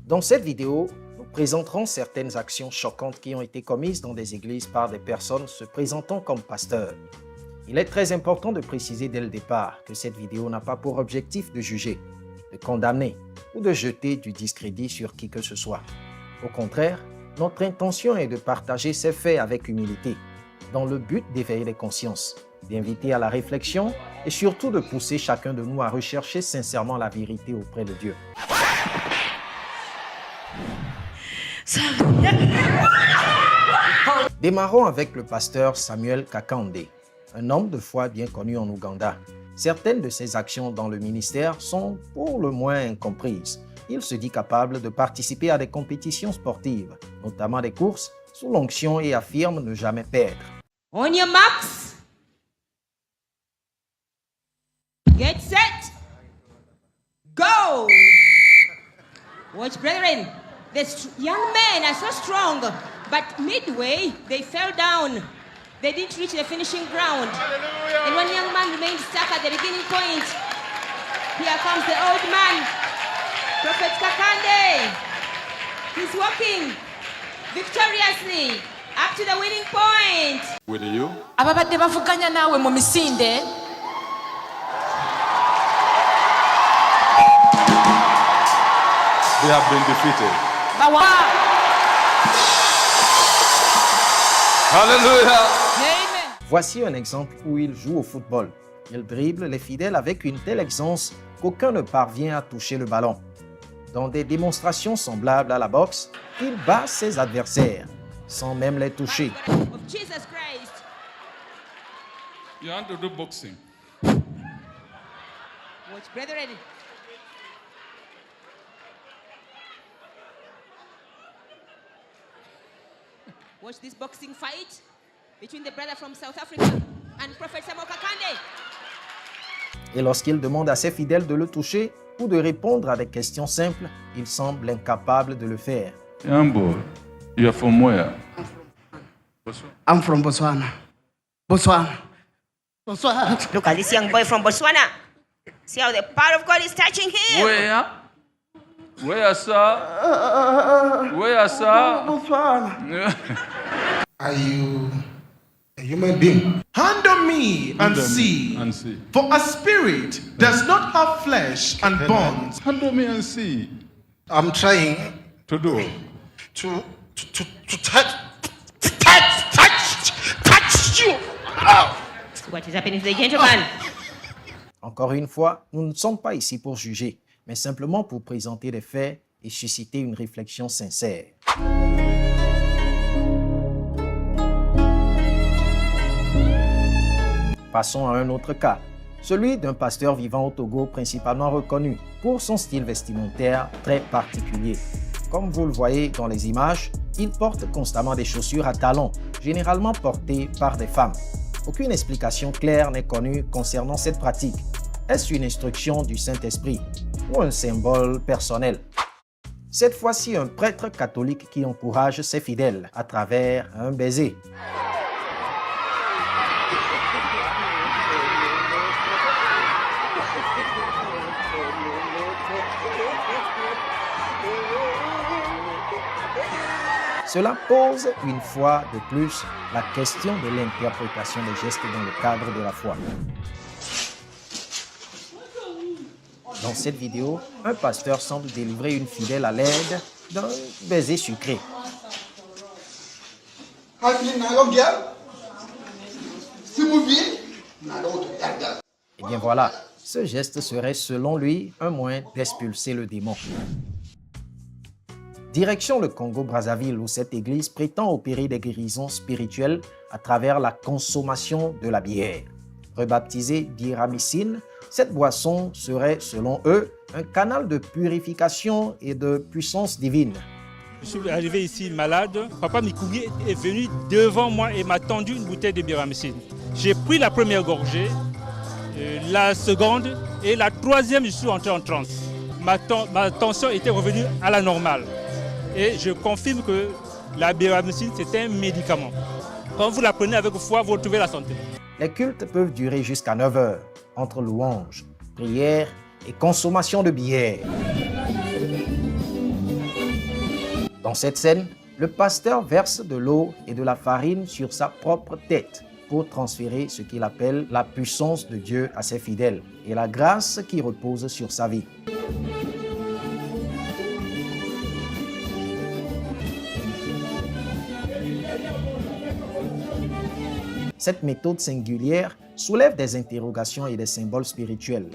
Dans cette vidéo, nous présenterons certaines actions choquantes qui ont été commises dans des églises par des personnes se présentant comme pasteurs. Il est très important de préciser dès le départ que cette vidéo n'a pas pour objectif de juger, de condamner ou de jeter du discrédit sur qui que ce soit. Au contraire, notre intention est de partager ces faits avec humilité, dans le but d'éveiller les consciences, d'inviter à la réflexion et surtout de pousser chacun de nous à rechercher sincèrement la vérité auprès de Dieu. Démarrons avec le pasteur Samuel Kakande, un homme de foi bien connu en Ouganda. Certaines de ses actions dans le ministère sont pour le moins incomprises. Il se dit capable de participer à des compétitions sportives, notamment des courses, sous l'onction et affirme ne jamais perdre. On your marks, get set, go! Watch, brethren, the young men are so strong, but midway they fell down. They didn't reach the finishing ground. Hallelujah. And one young man remained stuck at the beginning point. Here comes the old man, Prophet Kakande. He's walking victoriously up to the winning point. With you? Ababadde bavuganya naawe mu misinde. They have been defeated. Bawa. Hallelujah. Amen. Voici un exemple où il joue au football. Il dribble les fidèles avec une telle aisance qu'aucun ne parvient à toucher le ballon. Dans des démonstrations semblables à la boxe, il bat ses adversaires, sans même les toucher. Of Jesus Christ. You want to do boxing? Watch, brethren. Watch this boxing fight between the brother from South Africa and Prophet Samuel Kakande. Et lorsqu'il demande à ses fidèles de le toucher ou de répondre à des questions simples, il semble incapable de le faire. Young boy, you are from where? I'm from Botswana. Botswana. Look at this young boy from Botswana. See how the power of God is touching him. Where? Where, sir? Where, sir? Botswana. Are you a human being? Handle me and see. And see. For a spirit does not have flesh and bones. Handle me and see. I'm trying To do. to touch you. Oh. What is happening to the gentleman? Encore une fois, nous ne sommes pas ici pour juger, mais simplement pour présenter des faits et susciter une réflexion sincère. Passons à un autre cas, celui d'un pasteur vivant au Togo principalement reconnu pour son style vestimentaire très particulier. Comme vous le voyez dans les images, il porte constamment des chaussures à talons, généralement portées par des femmes. Aucune explication claire n'est connue concernant cette pratique. Est-ce une instruction du Saint-Esprit ou un symbole personnel? Cette fois-ci, un prêtre catholique qui encourage ses fidèles à travers un baiser. Cela pose une fois de plus la question de l'interprétation des gestes dans le cadre de la foi. Dans cette vidéo, un pasteur semble délivrer une fidèle à l'aide d'un baiser sucré. Et bien voilà, ce geste serait selon lui un moyen d'expulser le démon. Direction le Congo-Brazzaville où cette église prétend opérer des guérisons spirituelles à travers la consommation de la bière. Rebaptisée biramycine, cette boisson serait, selon eux, un canal de purification et de puissance divine. Je suis arrivé ici malade. Papa Mikougi est venu devant moi et m'a tendu une bouteille de biramycine. J'ai pris la première gorgée, la seconde et la troisième, je suis entré en transe. Ma tension était revenue à la normale. Et je confirme que la biramycine, c'est un médicament. Quand vous la prenez avec foi, vous retrouvez la santé. Les cultes peuvent durer jusqu'à 9 heures, entre louanges, prières et consommation de bière. Dans cette scène, le pasteur verse de l'eau et de la farine sur sa propre tête pour transférer ce qu'il appelle la puissance de Dieu à ses fidèles et la grâce qui repose sur sa vie. Cette méthode singulière soulève des interrogations et des symboles spirituels.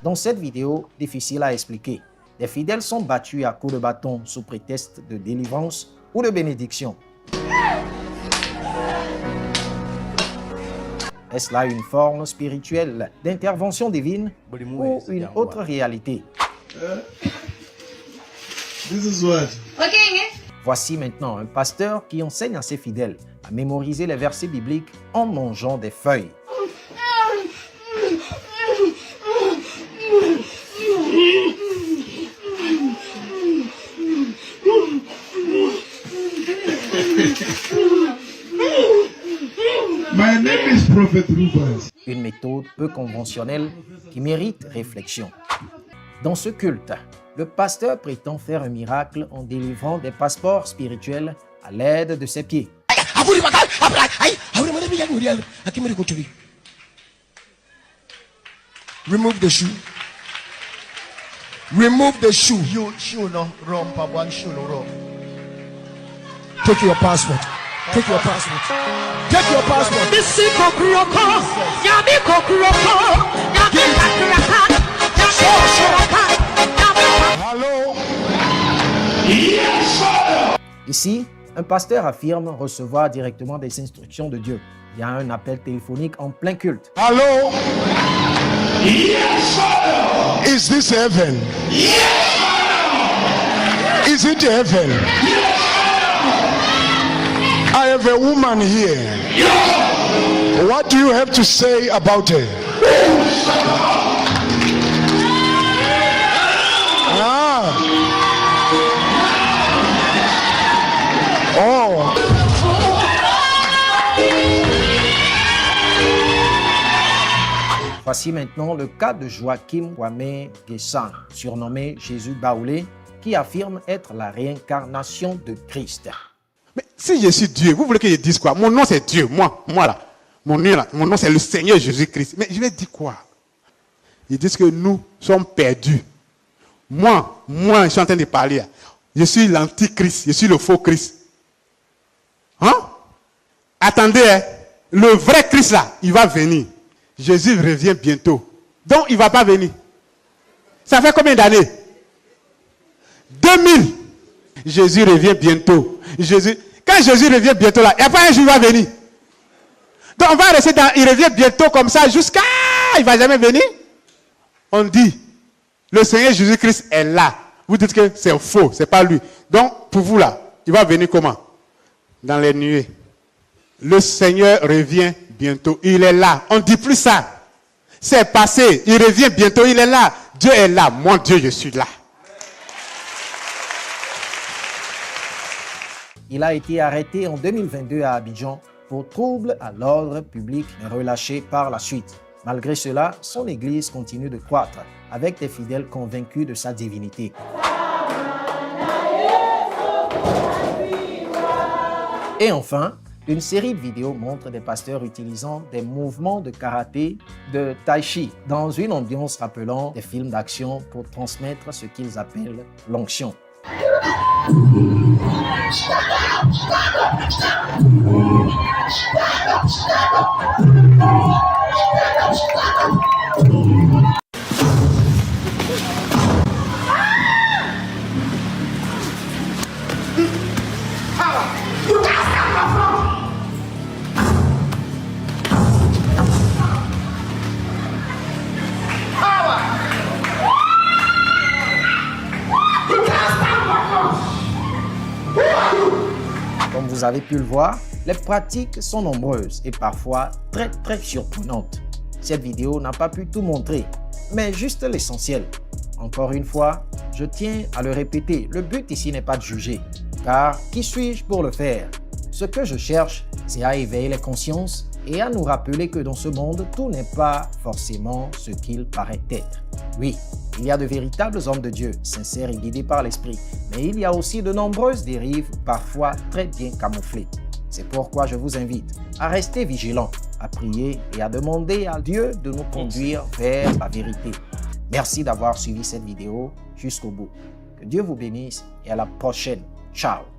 Dans cette vidéo, difficile à expliquer, les fidèles sont battus à coups de bâton sous prétexte de délivrance ou de bénédiction. Est-ce là une forme spirituelle d'intervention divine ou une autre réalité? Voici maintenant un pasteur qui enseigne à ses fidèles à mémoriser les versets bibliques en mangeant des feuilles. My name is Prophet Rubens. Une méthode peu conventionnelle qui mérite réflexion. Dans ce culte, le pasteur prétend faire un miracle en délivrant des passeports spirituels à l'aide de ses pieds. Remove the shoe. Remove the shoe. Take your passport. Take your passport. Take your passport. Hello. Ici, un pasteur affirme recevoir directement des instructions de Dieu. Il y a un appel téléphonique en plein culte. Hello. Is this heaven? Is it heaven? I have a woman here. What do you have to say about her? Oh. Voici maintenant le cas de Joachim Kwame Gesang, surnommé Jésus Baoulé, qui affirme être la réincarnation de Christ. Mais si je suis Dieu, vous voulez que je dise quoi? Mon nom c'est Dieu, moi là. Mon nom c'est le Seigneur Jésus-Christ. Mais je vais dire quoi? Ils disent que nous sommes perdus. Moi, je suis en train de parler. Je suis l'antichrist, je suis le faux Christ. Hein? Attendez, hein? Le vrai Christ là, il va venir. Jésus revient bientôt. Donc il ne va pas venir. Ça fait combien d'années? 2000. Jésus revient bientôt. Quand Jésus revient bientôt là, il n'y a pas un jour il va venir. Donc on va rester dans, il revient bientôt comme ça jusqu'à, il ne va jamais venir. On dit, le Seigneur Jésus-Christ est là. Vous dites que c'est faux, c'est pas lui. Donc pour vous là, il va venir comment? Dans les nuées. Le Seigneur revient bientôt, il est là. On ne dit plus ça. C'est passé, il revient bientôt, il est là. Dieu est là, mon Dieu, je suis là. Il a été arrêté en 2022 à Abidjan pour trouble à l'ordre public, mais relâché par la suite. Malgré cela, son église continue de croître, avec des fidèles convaincus de sa divinité. Et enfin, une série de vidéos montre des pasteurs utilisant des mouvements de karaté, de tai chi, dans une ambiance rappelant des films d'action pour transmettre ce qu'ils appellent l'onction. Comme vous avez pu le voir, les pratiques sont nombreuses et parfois très surprenantes. Cette vidéo n'a pas pu tout montrer, mais juste l'essentiel. Encore une fois, je tiens à le répéter, le but ici n'est pas de juger. Car qui suis-je pour le faire? Ce que je cherche, c'est à éveiller les consciences et à nous rappeler que dans ce monde, tout n'est pas forcément ce qu'il paraît être. Oui, il y a de véritables hommes de Dieu, sincères et guidés par l'Esprit, mais il y a aussi de nombreuses dérives, parfois très bien camouflées. C'est pourquoi je vous invite à rester vigilants, à prier et à demander à Dieu de nous conduire vers la vérité. Merci d'avoir suivi cette vidéo jusqu'au bout. Que Dieu vous bénisse et à la prochaine. Ciao!